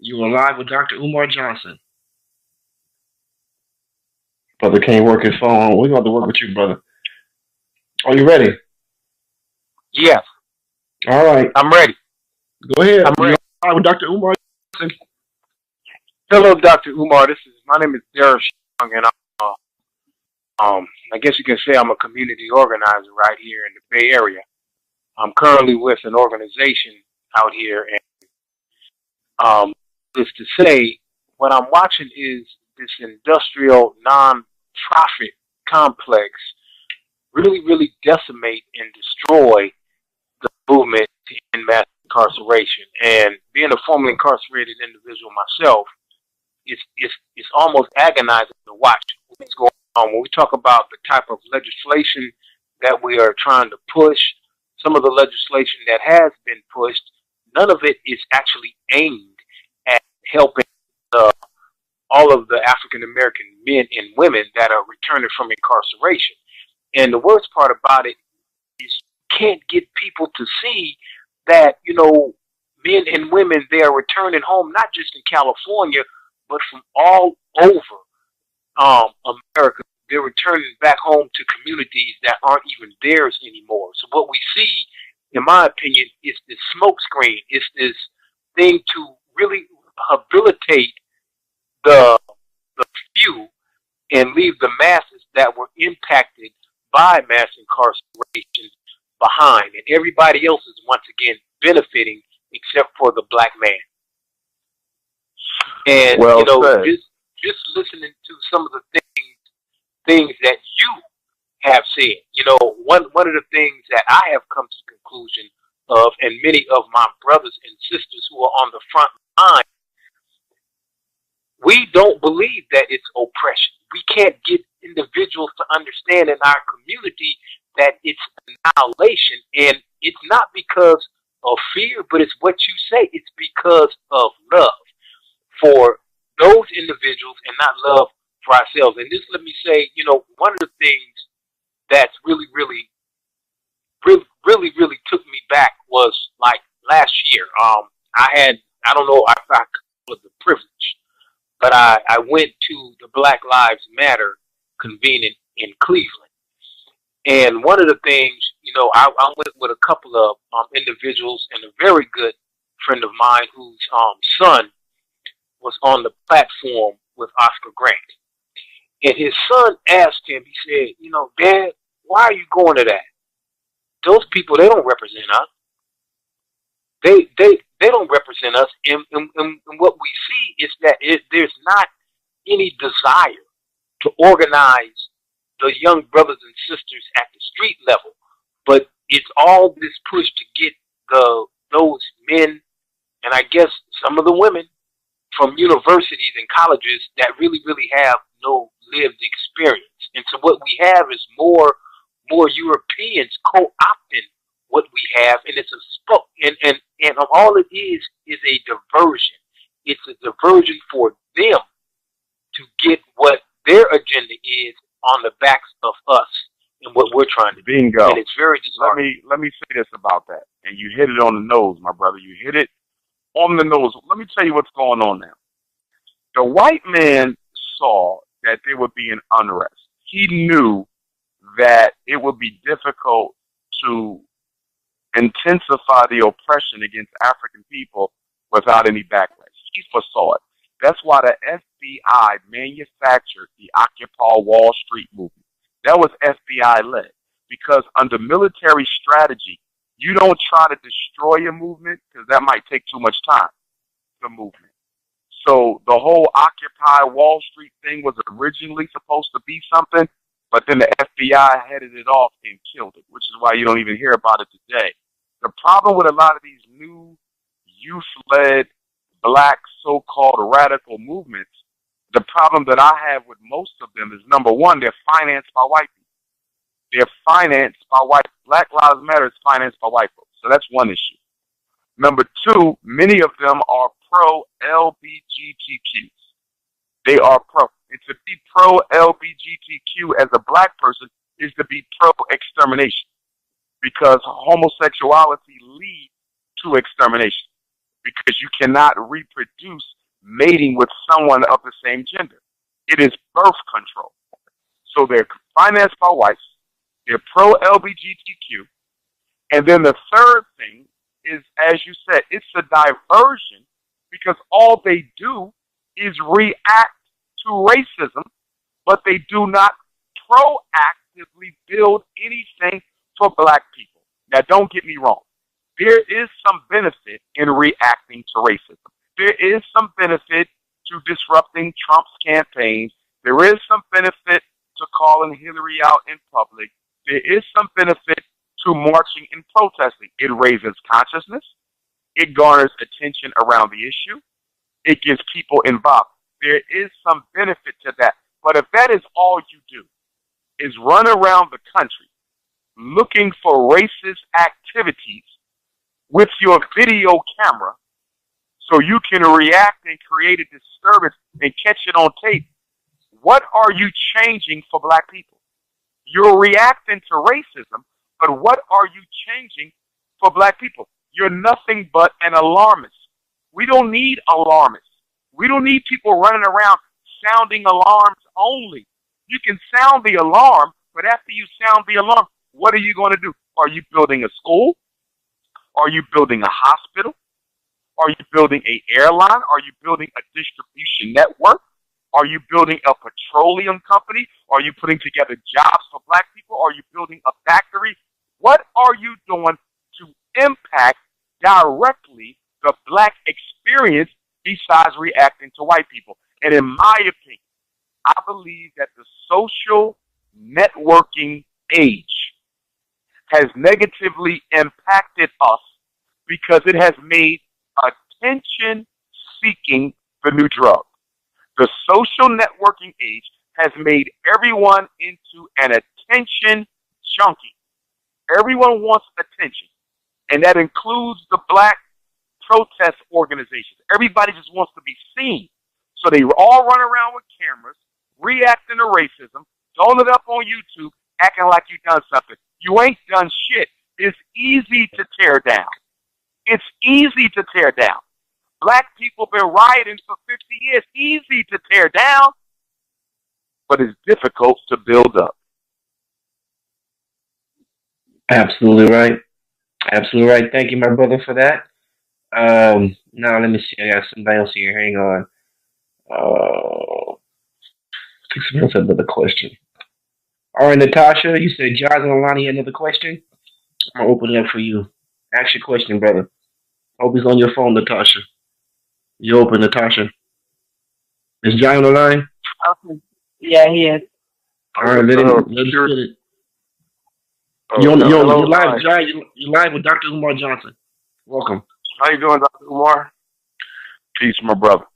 You are live with Dr. Umar Johnson. Brother can't work his phone. We're going to work with you, brother. Are you ready? Yes. All right. I'm ready. Go ahead. I'm ready. You're live with Dr. Umar Johnson. Hello, Dr. Umar. My name is Darren Young, and I guess you can say I'm a community organizer right here in the Bay Area. I'm currently with an organization out here, and just to say, what I'm watching is this industrial non-profit complex really decimate and destroy the movement to end mass incarceration. And being a formerly incarcerated individual myself, it's almost agonizing to watch what's going on. When we talk about the type of legislation that we are trying to push, some of the legislation that has been pushed, none of it is actually aimed at helping all of the African American men and women that are returning from incarceration. And the worst part about it is you can't get people to see that, men and women, they are returning home, not just in California, but from all over America. They're returning back home to communities that aren't even theirs anymore. So what we see, in my opinion, is this smokescreen. It's this thing to really rehabilitate the few and leave the masses that were impacted by mass incarceration behind. And everybody else is once again benefiting except for the black man. And, just listening to some of the things that you have said, one of the things that I have come to the conclusion of, and many of my brothers and sisters who are on the front line, we don't believe that it's oppression. We can't get individuals to understand in our community that it's annihilation. And it's not because of fear, but it's what you say. It's because of love for those individuals and not love for ourselves. And just let me say, one of the things that's really took me back was like last year. I don't know if I was the privilege, but I went to the Black Lives Matter convening in Cleveland. And one of the things, I went with a couple of individuals and a very good friend of mine whose son was on the platform with Oscar Grant. And his son asked him, he said, Dad, why are you going to that? Those people, they don't represent us. They don't represent us. And what we see is that there's not any desire to organize the young brothers and sisters at the street level. But it's all this push to get those men, and I guess some of the women, from universities and colleges that really have no lived experience. And so what we have is more Europeans co-opting what we have, and it's and all it is a diversion. It's a diversion for them to get what their agenda is on the backs of us and what we're trying to do. Bingo. And it's very disheartening. Let me say this about that. And you hit it on the nose, my brother. You hit it on the nose. Let me tell you what's going on now. The white man saw that there would be an unrest. He knew that it would be difficult to intensify the oppression against African people without any backlash. He foresaw it. That's why the FBI manufactured the Occupy Wall Street movement. That was FBI led, because under military strategy, you don't try to destroy a movement because that might take too much time, the movement. So the whole Occupy Wall Street thing was originally supposed to be something, but then the FBI headed it off and killed it, which is why you don't even hear about it today. The problem with a lot of these new youth-led black so-called radical movements, the problem that I have with most of them is, number one, they're financed by white people. They're financed by white. Black Lives Matter is financed by white folks. So that's one issue. Number two, many of them are pro-LGBTQs. They are pro. And to be pro-LGBTQ as a black person is to be pro-extermination, because homosexuality leads to extermination, because you cannot reproduce mating with someone of the same gender. It is birth control. So they're financed by whites. They're pro-LGBTQ. And then the third thing is, as you said, it's a diversion because all they do is react to racism, but they do not proactively build anything for black people. Now, don't get me wrong. There is some benefit in reacting to racism. There is some benefit to disrupting Trump's campaign. There is some benefit to calling Hillary out in public. There is some benefit to marching and protesting. It raises consciousness. It garners attention around the issue. It gets people involved. There is some benefit to that. But if that is all you do, is run around the country looking for racist activities with your video camera so you can react and create a disturbance and catch it on tape, what are you changing for black people? You're reacting to racism, but what are you changing for black people? You're nothing but an alarmist. We don't need alarmists. We don't need people running around sounding alarms only. You can sound the alarm, but after you sound the alarm, what are you going to do? Are you building a school? Are you building a hospital? Are you building an airline? Are you building a distribution network? Are you building a petroleum company? Are you putting together jobs for black people? Are you building a factory? What are you doing to impact directly the black experience besides reacting to white people? And in my opinion, I believe that the social networking age has negatively impacted us because it has made attention-seeking the new drug. The social networking age has made everyone into an attention junkie. Everyone wants attention, and that includes the black protest organizations. Everybody just wants to be seen. So they all run around with cameras, reacting to racism, throwing it up on YouTube, acting like you've done something. You ain't done shit. It's easy to tear down. It's easy to tear down. Black people been rioting for 50 years. Easy to tear down, but it's difficult to build up. Absolutely right. Absolutely right. Thank you, my brother, for that. Now let me see. I got somebody else here. Hang on. I think somebody else had another question. All right, Natasha, you said John's on the line. He had another question. I'm gonna open it up for you. Ask your question, brother. Hope he's on your phone, Natasha. You open, Natasha. Is John on the line? Okay. Yeah, he is. All right, let's get it. You're live, John. You're live with Dr. Umar Johnson. Welcome. How you doing, Dr. Umar? Peace, my brother.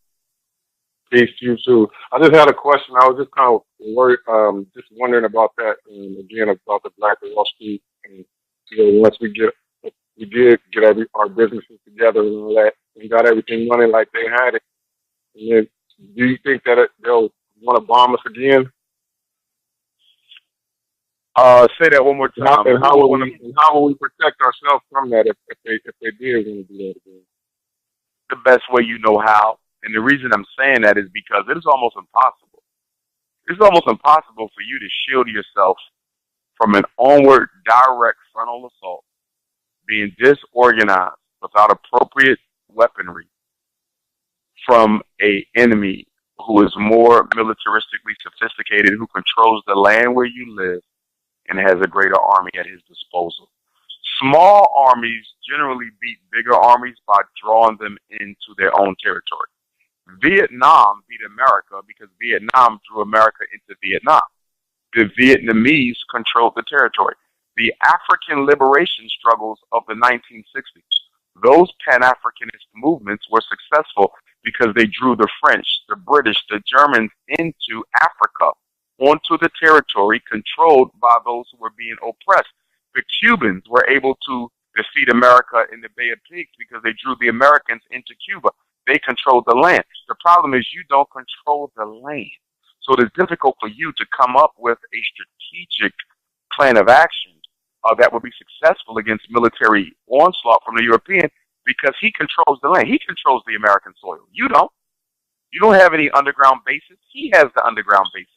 Peace to you too. I just had a question. I was just kind of worried, just wondering about that, and again about the Black Wall Street. And once we did get our businesses together and all that, and got everything running like they had it. And then, do you think that they'll want to bomb us again? Say that one more time. And how will we protect ourselves from that if they did want to do that again? The best way you know how. And the reason I'm saying that is because it is almost impossible. It's almost impossible for you to shield yourself from an onward, direct frontal assault, being disorganized without appropriate weaponry from an enemy who is more militaristically sophisticated, who controls the land where you live and has a greater army at his disposal. Small armies generally beat bigger armies by drawing them into their own territory. Vietnam beat America because Vietnam drew America into Vietnam. The Vietnamese controlled the territory. The African liberation struggles of the 1960s, those Pan-Africanist movements were successful because they drew the French, the British, the Germans into Africa, onto the territory controlled by those who were being oppressed. The Cubans were able to defeat America in the Bay of Pigs because they drew the Americans into Cuba. They controlled the land. The problem is you don't control the land. So it is difficult for you to come up with a strategic plan of action that would be successful against military onslaught from the European because he controls the land. He controls the American soil. You don't. You don't have any underground bases. He has the underground bases.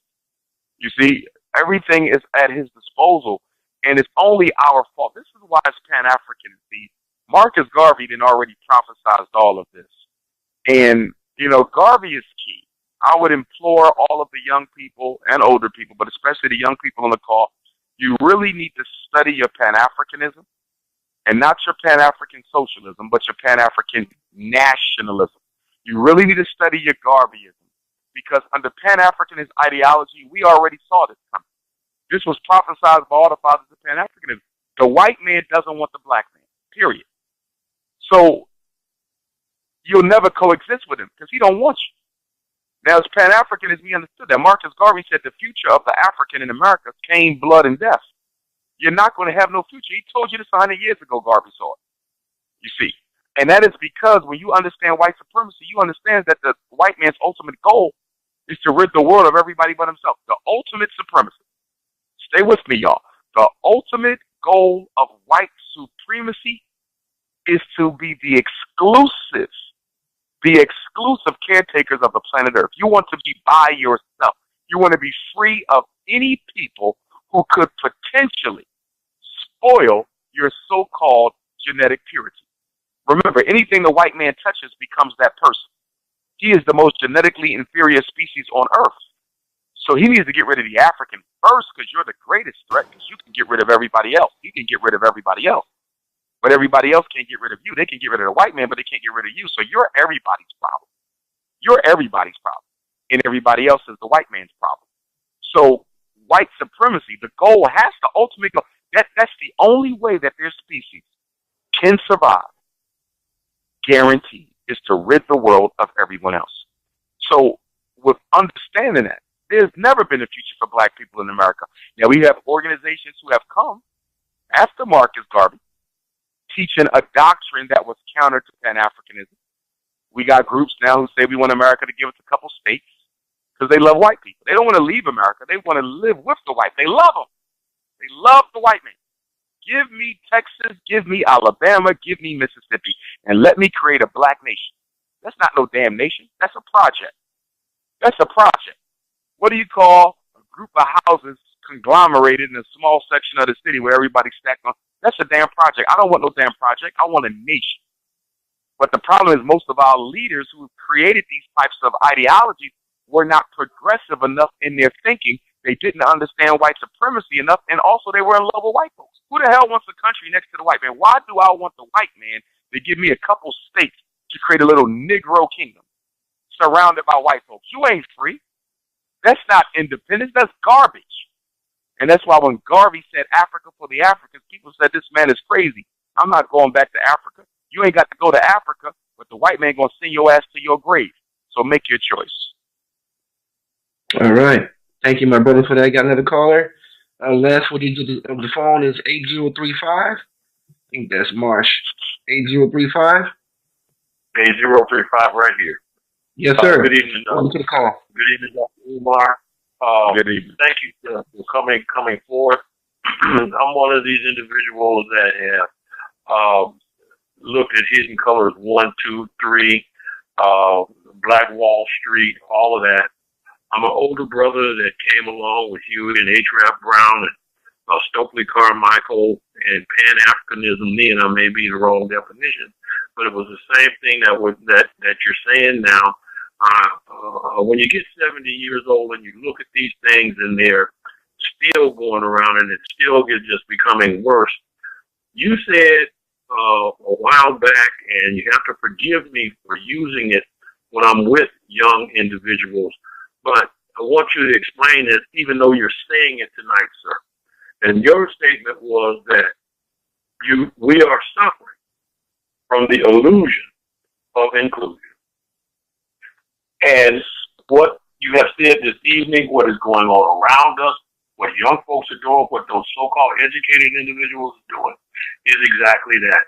You see, everything is at his disposal, and it's only our fault. This is why it's Pan-African. See, Marcus Garvey did already prophesized all of this. And, you know, Garvey is key. I would implore all of the young people and older people, but especially the young people on the call, you really need to study your Pan-Africanism, and not your Pan-African socialism, but your Pan-African nationalism. You really need to study your Garveyism, because under Pan-Africanist ideology, we already saw this coming. This was prophesied by all the fathers of Pan-Africanism. The white man doesn't want the black man, period. So you'll never coexist with him because he don't want you. Now, as Pan-Africanists, we understood that. Marcus Garvey said the future of the African in America came blood and death. You're not going to have no future. He told you this 100 years ago, Garvey saw it. You see. And that is because when you understand white supremacy, you understand that the white man's ultimate goal is to rid the world of everybody but himself. The ultimate supremacy. Stay with me, y'all. The ultimate goal of white supremacy is to be the exclusive caretakers of the planet Earth. You want to be by yourself. You want to be free of any people who could potentially spoil your so-called genetic purity. Remember, anything the white man touches becomes that person. He is the most genetically inferior species on Earth. So he needs to get rid of the African first, because you're the greatest threat, because you can get rid of everybody else. He can get rid of everybody else. But everybody else can't get rid of you. They can get rid of the white man, but they can't get rid of you. So you're everybody's problem. You're everybody's problem. And everybody else is the white man's problem. So white supremacy, the goal has to ultimately go. That's the only way that their species can survive, guaranteed, is to rid the world of everyone else. So with understanding that, there's never been a future for black people in America. Now, we have organizations who have come after Marcus Garvey, teaching a doctrine that was counter to Pan-Africanism. We got groups now who say we want America to give us a couple states because they love white people. They don't want to leave America. They want to live with the white. They love them. They love the white man. Give me Texas, give me Alabama, give me Mississippi, and let me create a black nation. That's not no damn nation. That's a project. That's a project. What do you call a group of houses conglomerated in a small section of the city where everybody's stacked on? That's a damn project. I don't want no damn project. I want a nation. But the problem is most of our leaders who have created these types of ideologies were not progressive enough in their thinking. They didn't understand white supremacy enough, and also they were in love with white folks. Who the hell wants a country next to the white man? Why do I want the white man to give me a couple states to create a little Negro kingdom surrounded by white folks? You ain't free. That's not independence. That's garbage. And that's why when Garvey said Africa for the Africans, people said this man is crazy. I'm not going back to Africa. You ain't got to go to Africa, but the white man going to send your ass to your grave. So make your choice. All right. Thank you, my brother, for that. Got another caller. Last one of the phone is 8035. I think that's Marsh. 8035. 8035 right here. Yes, sir. Good evening. Welcome to the call. Good evening, Dr. Umar. Good evening. Thank you for coming forth. I'm one of these individuals that have looked at Hidden Colors 1, 2, 3, Black Wall Street, all of that. I'm an older brother that came along with Hewitt and H. Rap Brown and Stokely Carmichael and Pan-Africanism. Then I may be the wrong definition, but it was the same thing that you're saying now. When you get 70 years old and you look at these things and they're still going around and it's still just becoming worse. You said a while back, and you have to forgive me for using it when I'm with young individuals, but I want you to explain it even though you're saying it tonight, sir. And your statement was that we are suffering from the illusion of inclusion. And what you have said this evening, what is going on around us, what young folks are doing, what those so-called educated individuals are doing, is exactly that.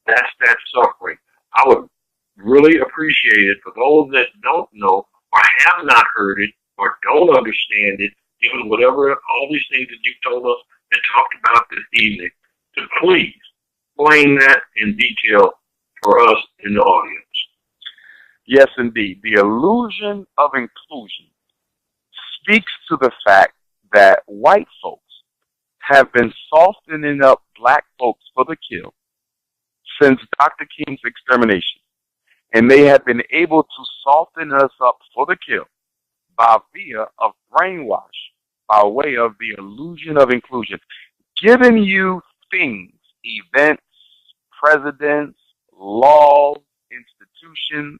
That's that suffering. I would really appreciate it for those that don't know or have not heard it or don't understand it, given whatever, all these things that you told us and talked about this evening, to please explain that in detail for us in the audience. Yes, indeed. The illusion of inclusion speaks to the fact that white folks have been softening up black folks for the kill since Dr. King's extermination. And they have been able to soften us up for the kill by via of brainwash, by way of the illusion of inclusion, giving you things, events, presidents, laws, institutions,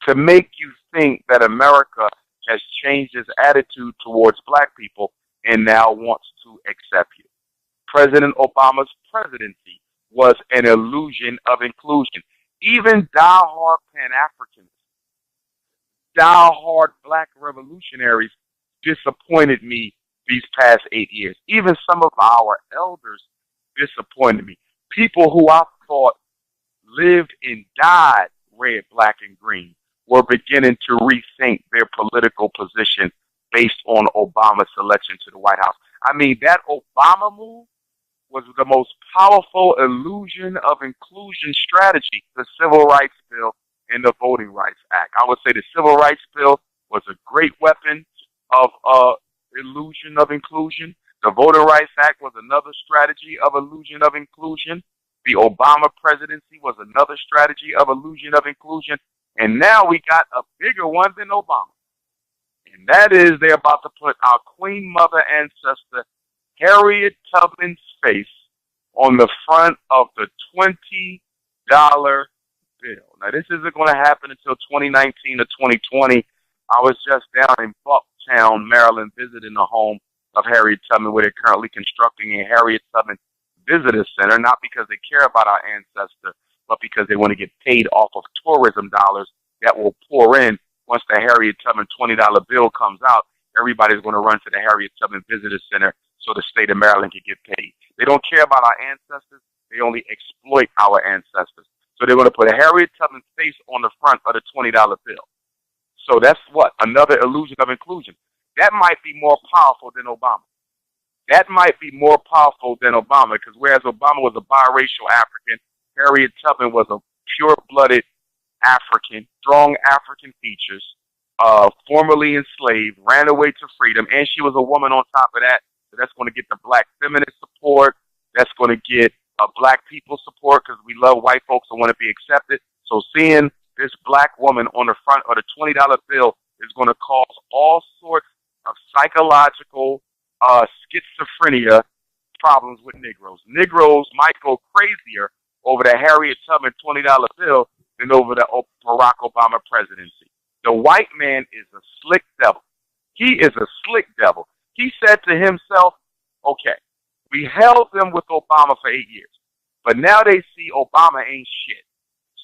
to make you think that America has changed its attitude towards black people and now wants to accept you. President Obama's presidency was an illusion of inclusion. Even diehard Pan-Africanists, diehard black revolutionaries disappointed me these past 8 years. Even some of our elders disappointed me. People who I thought lived and died red, black, and green were beginning to rethink their political position based on Obama's selection to the White House. I mean, that Obama move was the most powerful illusion of inclusion strategy, the Civil Rights Bill and the Voting Rights Act. I would say the Civil Rights Bill was a great weapon of illusion of inclusion. The Voting Rights Act was another strategy of illusion of inclusion. The Obama presidency was another strategy of illusion of inclusion. And now we got a bigger one than Obama. And that is they're about to put our Queen Mother ancestor, Harriet Tubman's face on the front of the $20 bill. Now, this isn't going to happen until 2019 or 2020. I was just down in Bucktown, Maryland, visiting the home of Harriet Tubman, where they're currently constructing a Harriet Tubman Visitor Center, not because they care about our ancestor, but because they want to get paid off of tourism dollars that will pour in once the Harriet Tubman $20 bill comes out. Everybody's going to run to the Harriet Tubman Visitor Center so the state of Maryland can get paid. They don't care about our ancestors. They only exploit our ancestors. So they're going to put a Harriet Tubman face on the front of the $20 bill. So that's what? Another illusion of inclusion. That might be more powerful than Obama. That might be more powerful than Obama, because whereas Obama was a biracial African, Harriet Tubman was a pure-blooded African, strong African features, formerly enslaved, ran away to freedom, and she was a woman on top of that. So that's going to get the black feminist support. That's going to get black people support, because we love white folks and want to be accepted. So seeing this black woman on the front of the $20 bill is going to cause all sorts of psychological schizophrenia problems with Negroes. Negroes might go crazier over the Harriet Tubman $20 bill than over the Barack Obama presidency. The white man is a slick devil. He is a slick devil. He said to himself, okay, we held them with Obama for 8 years, but now they see Obama ain't shit.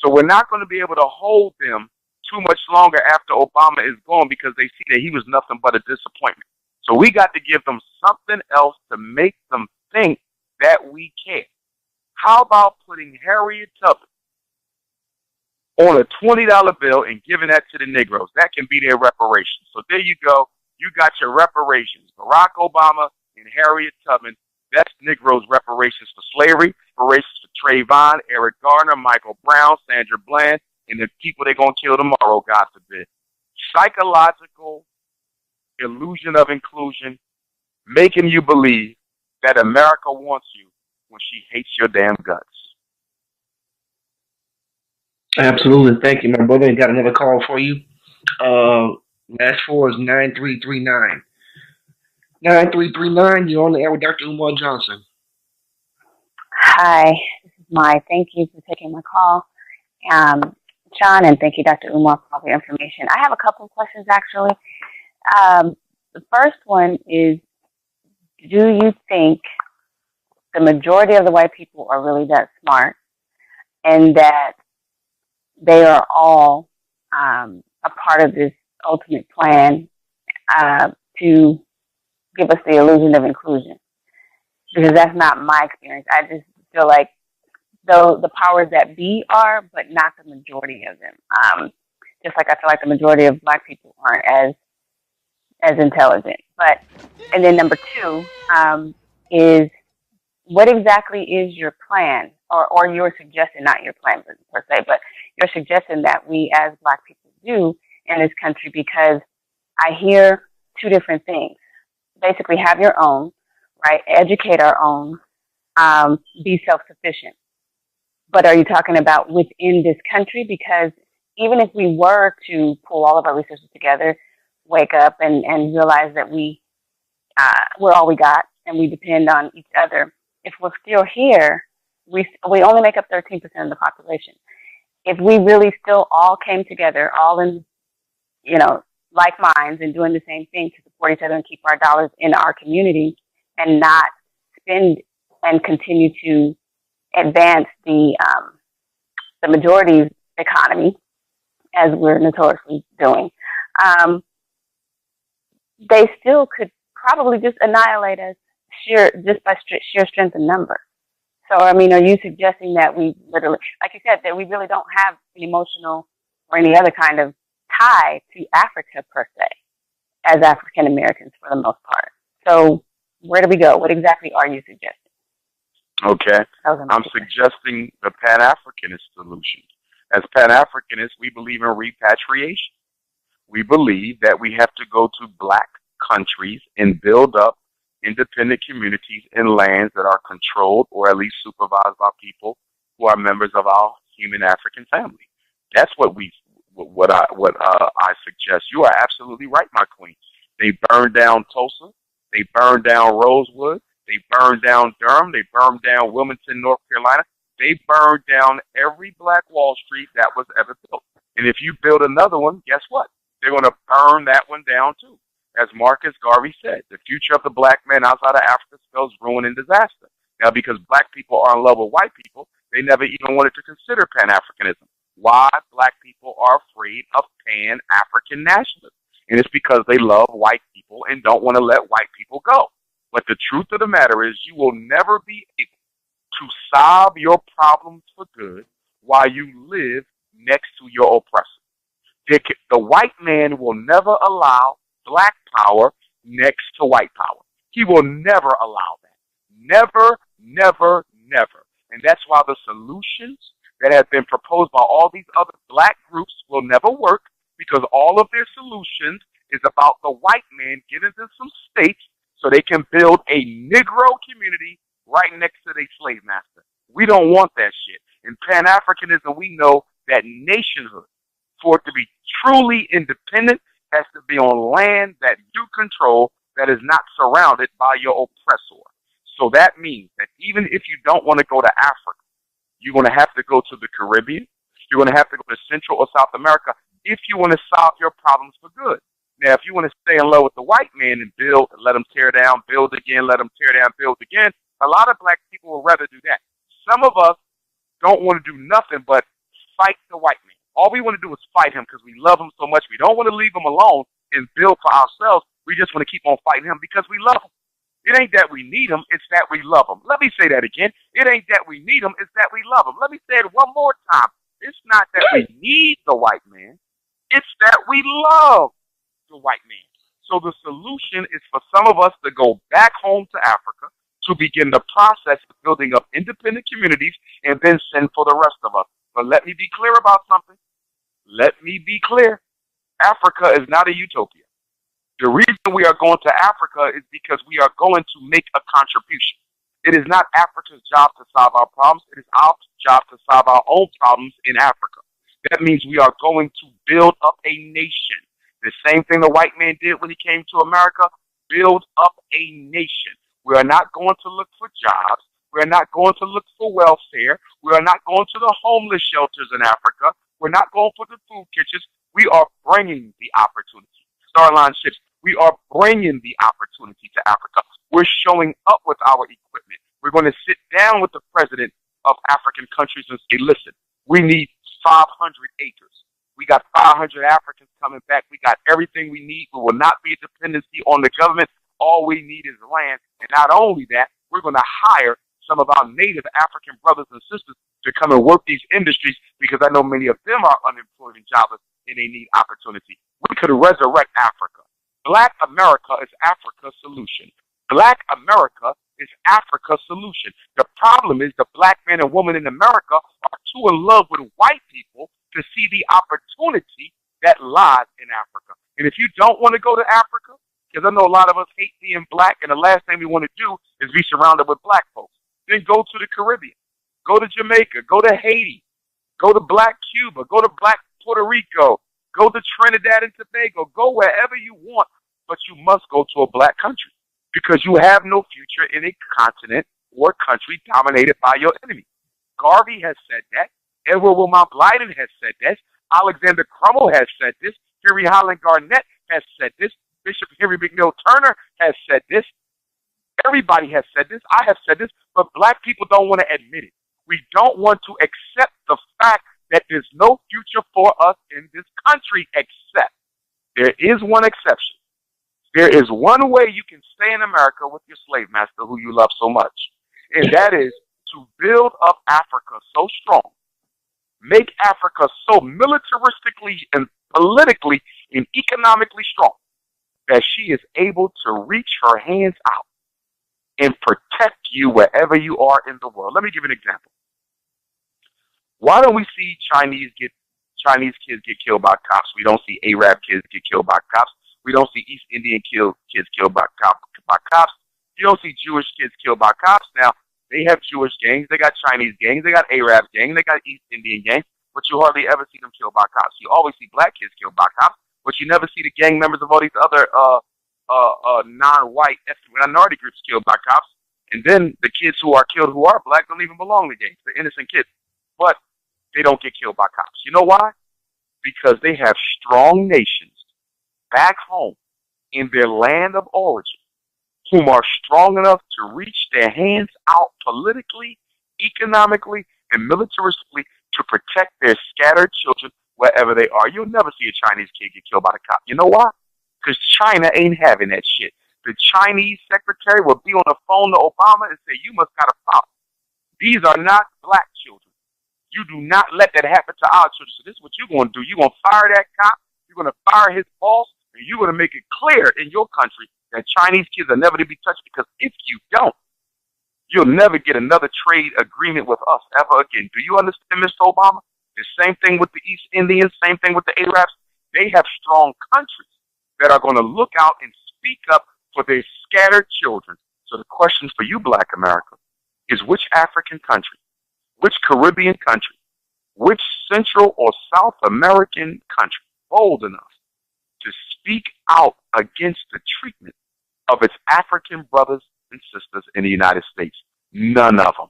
So we're not going to be able to hold them too much longer after Obama is gone, because they see that he was nothing but a disappointment. So we got to give them something else to make them think that we care. How about putting Harriet Tubman on a $20 bill and giving that to the Negroes? That can be their reparations. So there you go. You got your reparations. Barack Obama and Harriet Tubman. That's Negroes' reparations for slavery, reparations for Trayvon, Eric Garner, Michael Brown, Sandra Bland, and the people they're going to kill tomorrow, God forbid. Psychological illusion of inclusion, making you believe that America wants you when she hates your damn guts. Absolutely. Thank you, my brother. I got another call for you. Last four is 9339. 9339, you're on the air with Dr. Umar Johnson. Hi, this is Mai. Thank you for taking my call. Sean, and thank you, Dr. Umar, for all the information. I have a couple of questions, actually. The first one is, do you think the majority of the white people are really that smart, and that they are all a part of this ultimate plan to give us the illusion of inclusion? Because that's not my experience. I just feel like though the powers that be are, but not the majority of them. Just like I feel like the majority of black people aren't as intelligent. But, and then number two is, what exactly is your plan, or your suggestion, not your plan per se, but your suggestion that we as black people do in this country, because I hear two different things. Basically, have your own, right? Educate our own, be self-sufficient. But are you talking about within this country? Because even if we were to pull all of our resources together, wake up and realize that we're all we got and we depend on each other, if we're still here, we only make up 13% of the population. If we really still all came together, all in, like minds, and doing the same thing to support each other and keep our dollars in our community and not spend and continue to advance the majority's economy, as we're notoriously doing, they still could probably just annihilate us just by sheer strength of number. So, I mean, are you suggesting that we literally, like you said, that we really don't have an emotional or any other kind of tie to Africa per se, as African Americans for the most part? So where do we go? What exactly are you suggesting? Okay. I'm suggesting the Pan-Africanist solution. As Pan-Africanists, we believe in repatriation. We believe that we have to go to black countries and build up independent communities in lands that are controlled or at least supervised by people who are members of our human African family. That's what I suggest. You are absolutely right, my queen. They burned down Tulsa. They burned down Rosewood. They burned down Durham. They burned down Wilmington, North Carolina. They burned down every black Wall Street that was ever built. And if you build another one, guess what? They're going to burn that one down too. As Marcus Garvey said, the future of the black man outside of Africa spells ruin and disaster. Now, because black people are in love with white people, they never even wanted to consider Pan-Africanism. Why black people are afraid of Pan-African nationalism? And it's because they love white people and don't want to let white people go. But the truth of the matter is, you will never be able to solve your problems for good while you live next to your oppressor. The white man will never allow black power next to white power. He will never allow that. Never, never, never. And that's why the solutions that have been proposed by all these other black groups will never work, because all of their solutions is about the white man giving them some states so they can build a Negro community right next to their slave master. We don't want that shit. In Pan-Africanism, we know that nationhood, for it to be truly independent, has to be on land that you control, that is not surrounded by your oppressor. So that means that even if you don't want to go to Africa, you're going to have to go to the Caribbean. You're going to have to go to Central or South America if you want to solve your problems for good. Now, if you want to stay in love with the white man and build, let them tear down, build again, let them tear down, build again, a lot of black people would rather do that. Some of us don't want to do nothing but fight the white man. All we want to do is fight him because we love him so much. We don't want to leave him alone and build for ourselves. We just want to keep on fighting him because we love him. It ain't that we need him, it's that we love him. Let me say that again. It ain't that we need him, it's that we love him. Let me say it one more time. It's not that we need the white man, it's that we love the white man. So the solution is for some of us to go back home to Africa, to begin the process of building up independent communities, and then send for the rest of us. But let me be clear about something. Let me be clear. Africa is not a utopia. The reason we are going to Africa is because we are going to make a contribution. It is not Africa's job to solve our problems. It is our job to solve our own problems in Africa. That means we are going to build up a nation. The same thing the white man did when he came to America, build up a nation. We are not going to look for jobs. We are not going to look for welfare. We are not going to the homeless shelters in Africa. We're not going for the food kitchens. We are bringing the opportunity. Starline ships, we are bringing the opportunity to Africa. We're showing up with our equipment. We're going to sit down with the president of African countries and say, listen, we need 500 acres. We got 500 Africans coming back. We got everything we need. We will not be a dependency on the government. All we need is land. And not only that, we're going to hire some of our native African brothers and sisters to come and work these industries, because I know many of them are unemployed and jobless and they need opportunity. We could resurrect Africa. Black America is Africa's solution. Black America is Africa's solution. The problem is the black man and woman in America are too in love with white people to see the opportunity that lies in Africa. And if you don't want to go to Africa, because I know a lot of us hate being black, and the last thing we want to do is be surrounded with black folks, then go to the Caribbean. Go to Jamaica. Go to Haiti. Go to Black Cuba. Go to Black Puerto Rico. Go to Trinidad and Tobago. Go wherever you want, but you must go to a black country because you have no future in a continent or country dominated by your enemy. Garvey has said that. Edward Wilmot Blyden has said this. Alexander Crummell has said this. Henry Highland Garnett has said this. Bishop Henry McNeil Turner has said this. Everybody has said this. I have said this, but black people don't want to admit it. We don't want to accept the fact that there's no future for us in this country, except there is one exception. There is one way you can stay in America with your slave master who you love so much, and that is to build up Africa so strong, make Africa so militaristically and politically and economically strong that she is able to reach her hands out and protect you wherever you are in the world. Let me give you an example. Why don't we see Chinese kids get killed by cops? We don't see Arab kids get killed by cops. We don't see East Indian kids killed by cops. You don't see Jewish kids killed by cops. Now, they have Jewish gangs, they got Chinese gangs, they got Arab gangs, they got East Indian gangs, but you hardly ever see them killed by cops. You always see black kids killed by cops, but you never see the gang members of all these other non-white ethnic minority groups killed by cops. And then the kids who are killed who are black don't even belong to gangs. They're innocent kids. But they don't get killed by cops. You know why? Because they have strong nations back home in their land of origin whom are strong enough to reach their hands out politically, economically, and militaristically to protect their scattered children wherever they are. You'll never see a Chinese kid get killed by the cop. You know why? Because China ain't having that shit. The Chinese secretary will be on the phone to Obama and say, you must got a problem. These are not black children. You do not let that happen to our children. So this is what you're going to do. You're going to fire that cop. You're going to fire his boss. And you're going to make it clear in your country that Chinese kids are never to be touched, because if you don't, you'll never get another trade agreement with us ever again. Do you understand, Mr. Obama? The same thing with the East Indians, same thing with the Arabs. They have strong countries that are going to look out and speak up for their scattered children. So the question for you, Black America, is which African country, which Caribbean country, which Central or South American country bold enough to speak out against the treatment of its African brothers and sisters in the United States? None of them.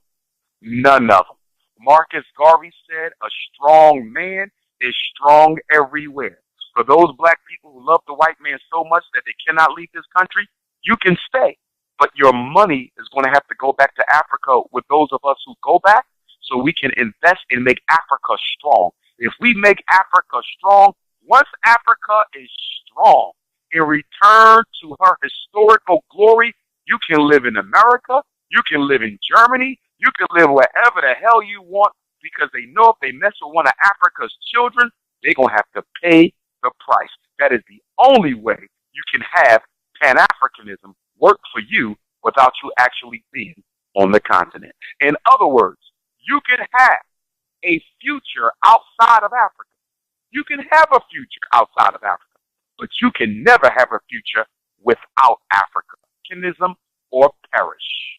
None of them. Marcus Garvey said, a strong man is strong everywhere. For those black people who love the white man so much that they cannot leave this country, you can stay. But your money is going to have to go back to Africa with those of us who go back, so we can invest and make Africa strong. If we make Africa strong, once Africa is strong, in return to her historical glory, you can live in America, you can live in Germany, you can live wherever the hell you want, because they know if they mess with one of Africa's children, they're going to have to pay the price. That is the only way you can have Pan-Africanism work for you without you actually being on the continent. In other words, you can have a future outside of Africa. You can have a future outside of Africa, but you can never have a future without Africanism or perish.